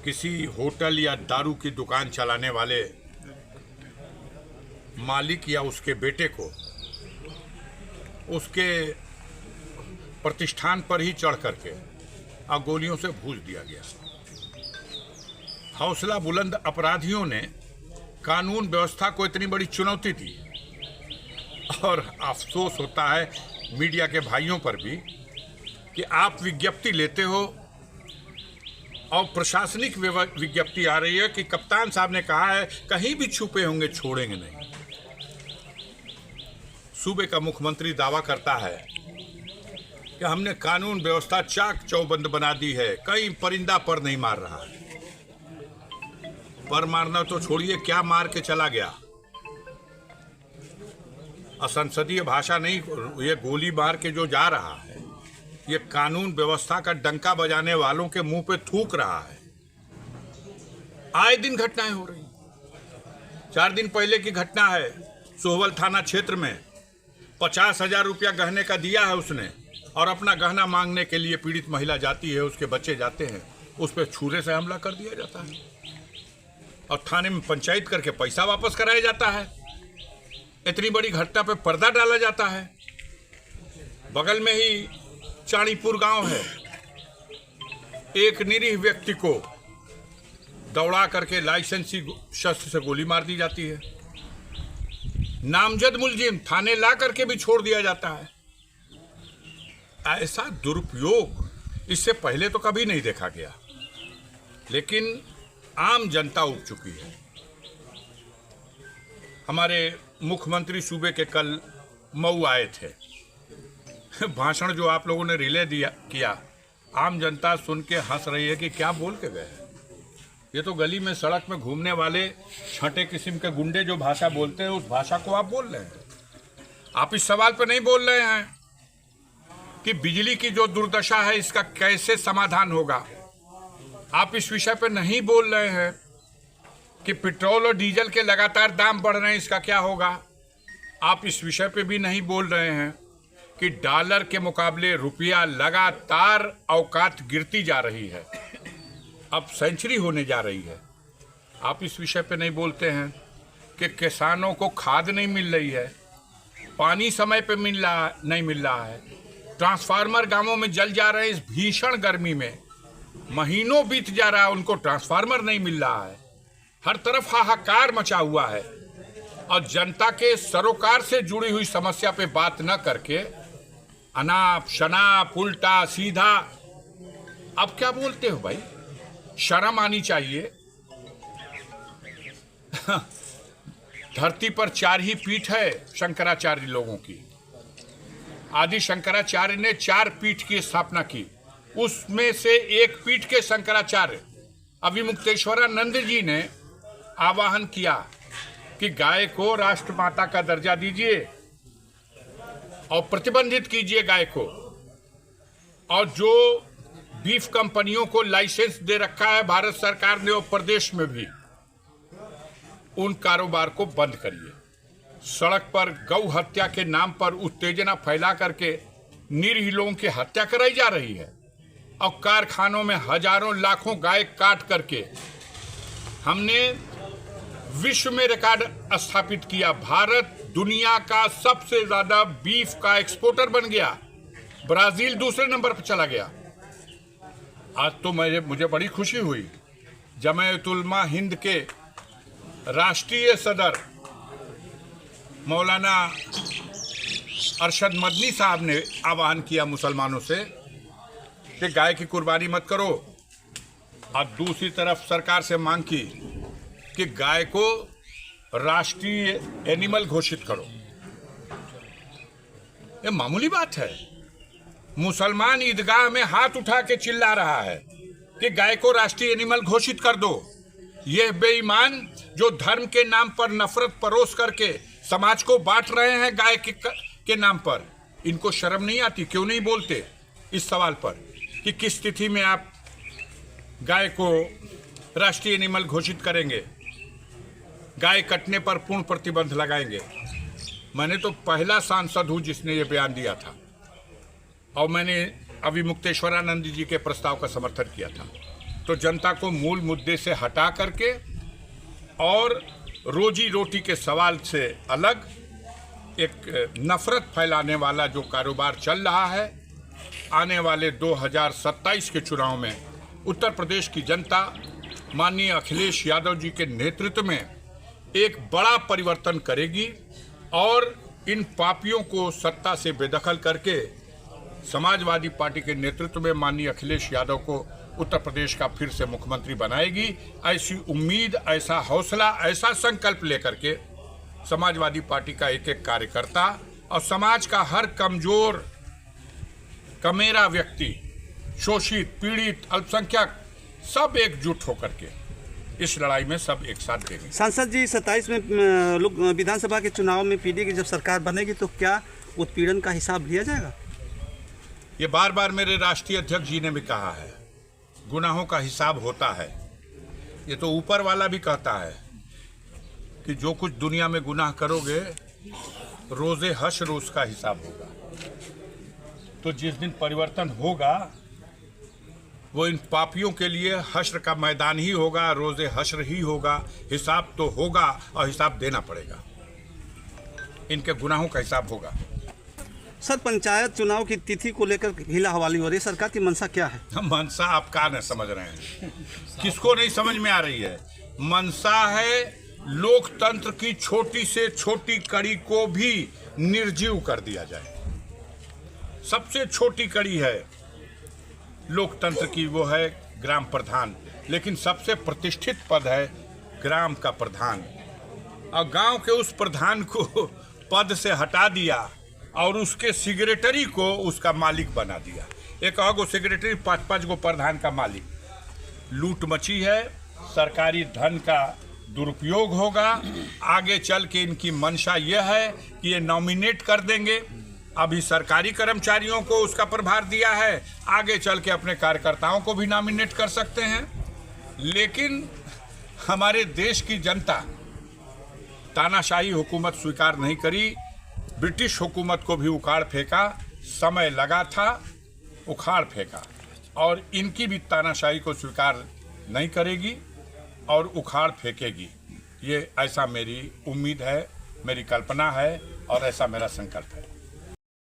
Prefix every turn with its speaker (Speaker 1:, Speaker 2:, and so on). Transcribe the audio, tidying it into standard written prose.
Speaker 1: किसी होटल या दारू की दुकान चलाने वाले मालिक या उसके बेटे को उसके प्रतिष्ठान पर ही चढ़ करके गोलियों से भूज दिया गया। हौसला बुलंद अपराधियों ने कानून व्यवस्था को इतनी बड़ी चुनौती दी और अफसोस होता है मीडिया के भाइयों पर भी कि आप विज्ञप्ति लेते हो और प्रशासनिक विज्ञप्ति आ रही है कि कप्तान साहब ने कहा है कहीं भी छुपे होंगे छोड़ेंगे नहीं। सूबे का मुख्यमंत्री दावा करता है कि हमने कानून व्यवस्था चाक चौबंद बना दी है, कहीं परिंदा पर नहीं मार रहा है। पर मारना तो छोड़िए, क्या मार के चला गया। असंसदीय भाषा नहीं, ये गोली मार के जो जा रहा है ये कानून व्यवस्था का डंका बजाने वालों के मुंह पे थूक रहा है। आए दिन घटनाएं हो रही। 4 दिन पहले की घटना है, सोहवल थाना क्षेत्र में 50,000 रुपया गहने का दिया है उसने और अपना गहना मांगने के लिए पीड़ित महिला जाती है, उसके बच्चे जाते हैं, उस पर छुरे से हमला कर दिया जाता है और थाने में पंचायत करके पैसा वापस कराया जाता है। इतनी बड़ी घटना पे पर्दा डाला जाता है। बगल में ही चाणीपुर गांव है, एक निरीह व्यक्ति को दौड़ा करके लाइसेंसी शस्त्र से गोली मार दी जाती है। नामजद मुलजिम थाने ला करके भी छोड़ दिया जाता है। ऐसा दुरुपयोग इससे पहले तो कभी नहीं देखा गया, लेकिन आम जनता उब चुकी है। हमारे मुख्यमंत्री सूबे के कल मऊ आए थे। भाषण जो आप लोगों ने रिले किया, आम जनता सुन के हंस रही है कि क्या बोल के गए। ये तो गली में सड़क में घूमने वाले छठे किस्म के गुंडे जो भाषा बोलते हैं उस भाषा को आप बोल रहे हैं। आप इस सवाल पर नहीं बोल रहे हैं कि बिजली की जो दुर्दशा है इसका कैसे समाधान होगा। आप इस विषय पर नहीं बोल रहे हैं कि पेट्रोल और डीजल के लगातार दाम बढ़ रहे हैं, इसका क्या होगा। आप इस विषय पे भी नहीं बोल रहे हैं कि डॉलर के मुकाबले रुपया लगातार औकात गिरती जा रही है, अब सेंचुरी होने जा रही है। आप इस विषय पे नहीं बोलते हैं कि किसानों को खाद नहीं मिल रही है, पानी समय पे नहीं मिल रहा है, ट्रांसफार्मर गांवों में जल जा रहे हैं। इस भीषण गर्मी में महीनों बीत जा रहा है, उनको ट्रांसफार्मर नहीं मिल रहा है। हर तरफ हाहाकार मचा हुआ है और जनता के सरोकार से जुड़ी हुई समस्या पे बात न करके अनाप शनाप उल्टा सीधा अब क्या बोलते हो भाई। शर्म आनी चाहिए। धरती पर 4 ही पीठ है शंकराचार्य लोगों की। आदि शंकराचार्य ने 4 पीठ की स्थापना की, उसमें से एक पीठ के शंकराचार्य अभिमुक्तेश्वरानंद जी ने आह्वान किया कि गाय को राष्ट्रमाता का दर्जा दीजिए और प्रतिबंधित कीजिए गाय को, और जो बीफ कंपनियों को लाइसेंस दे रखा है भारत सरकार ने और प्रदेश में भी, उन कारोबार को बंद करिए। सड़क पर गौ हत्या के नाम पर उत्तेजना फैला करके निरीह लोगों की हत्या कराई जा रही है और कारखानों में हजारों लाखों गाय काट करके हमने विश्व में रिकॉर्ड स्थापित किया। भारत दुनिया का सबसे ज्यादा बीफ का एक्सपोर्टर बन गया, ब्राजील दूसरे नंबर पर चला गया। आज तो मुझे बड़ी खुशी हुई, जमायत उलमा हिंद के राष्ट्रीय सदर मौलाना अरशद मदनी साहब ने आह्वान किया मुसलमानों से कि गाय की कुर्बानी मत करो, और दूसरी तरफ सरकार से मांग की कि गाय को राष्ट्रीय एनिमल घोषित करो। ये मामूली बात है। मुसलमान ईदगाह में हाथ उठा के चिल्ला रहा है कि गाय को राष्ट्रीय एनिमल घोषित कर दो। यह बेईमान जो धर्म के नाम पर नफरत परोस करके समाज को बांट रहे हैं गाय के नाम पर, इनको शर्म नहीं आती? क्यों नहीं बोलते इस सवाल पर कि किस स्थिति में आप गाय को राष्ट्रीय एनिमल घोषित करेंगे, गाय कटने पर पूर्ण प्रतिबंध लगाएंगे। मैंने तो पहला सांसद हूं जिसने ये बयान दिया था और मैंने अभिमुक्तेश्वरानंद जी के प्रस्ताव का समर्थन किया था। तो जनता को मूल मुद्दे से हटा करके और रोजी रोटी के सवाल से अलग एक नफरत फैलाने वाला जो कारोबार चल रहा है, आने वाले 2027 के चुनाव में उत्तर प्रदेश की जनता माननीय अखिलेश यादव जी के नेतृत्व में एक बड़ा परिवर्तन करेगी और इन पापियों को सत्ता से बेदखल करके समाजवादी पार्टी के नेतृत्व में माननीय अखिलेश यादव को उत्तर प्रदेश का फिर से मुख्यमंत्री बनाएगी। ऐसी उम्मीद, ऐसा हौसला, ऐसा संकल्प लेकर के समाजवादी पार्टी का एक एक कार्यकर्ता और समाज का हर कमजोर कमेरा व्यक्ति, शोषित, पीड़ित, अल्पसंख्यक सब एकजुट होकर के इस लड़ाई में सब एक साथ देंगे।
Speaker 2: सांसद जी, 27 में लोग विधानसभा के चुनाव में पीडी की जब सरकार बनेगी तो क्या उत्पीड़न का हिसाब लिया जाएगा?
Speaker 1: ये बार बार मेरे राष्ट्रीय अध्यक्ष जी ने भी कहा है, गुनाहों का हिसाब होता है। ये तो ऊपर वाला भी कहता है कि जो कुछ दुनिया में गुनाह करोगे रोजे हश्र उसका हिसाब होगा। तो जिस दिन परिवर्तन होगा वो इन पापियों के लिए हश्र का मैदान ही होगा, रोजे हश्र ही होगा। हिसाब तो होगा और हिसाब देना पड़ेगा, इनके गुनाहों का हिसाब होगा।
Speaker 2: सर, पंचायत चुनाव की तिथि को लेकर हिला हवाली हो रही है, सरकार की मंशा क्या है?
Speaker 1: मंशा आप कहाँ नहीं समझ रहे हैं, किसको नहीं समझ में आ रही है? मंशा है लोकतंत्र की छोटी से छोटी कड़ी को भी निर्जीव कर दिया जाए। सबसे छोटी कड़ी है लोकतंत्र की, वो है ग्राम प्रधान, लेकिन सबसे प्रतिष्ठित पद है ग्राम का प्रधान। और गांव के उस प्रधान को पद से हटा दिया और उसके सेक्रेटरी को उसका मालिक बना दिया। एक और सेक्रेटरी, 5-5 गो प्रधान का मालिक। लूट मची है, सरकारी धन का दुरुपयोग होगा। आगे चल के इनकी मंशा यह है कि ये नॉमिनेट कर देंगे। अभी सरकारी कर्मचारियों को उसका प्रभार दिया है, आगे चल के अपने कार्यकर्ताओं को भी नॉमिनेट कर सकते हैं। लेकिन हमारे देश की जनता तानाशाही हुकूमत स्वीकार नहीं करी, ब्रिटिश हुकूमत को भी उखाड़ फेंका। समय लगा था, उखाड़ फेंका, और इनकी भी तानाशाही को स्वीकार नहीं करेगी और उखाड़ फेंकेगी। ये ऐसा मेरी उम्मीद है, मेरी कल्पना है और ऐसा मेरा संकल्प है।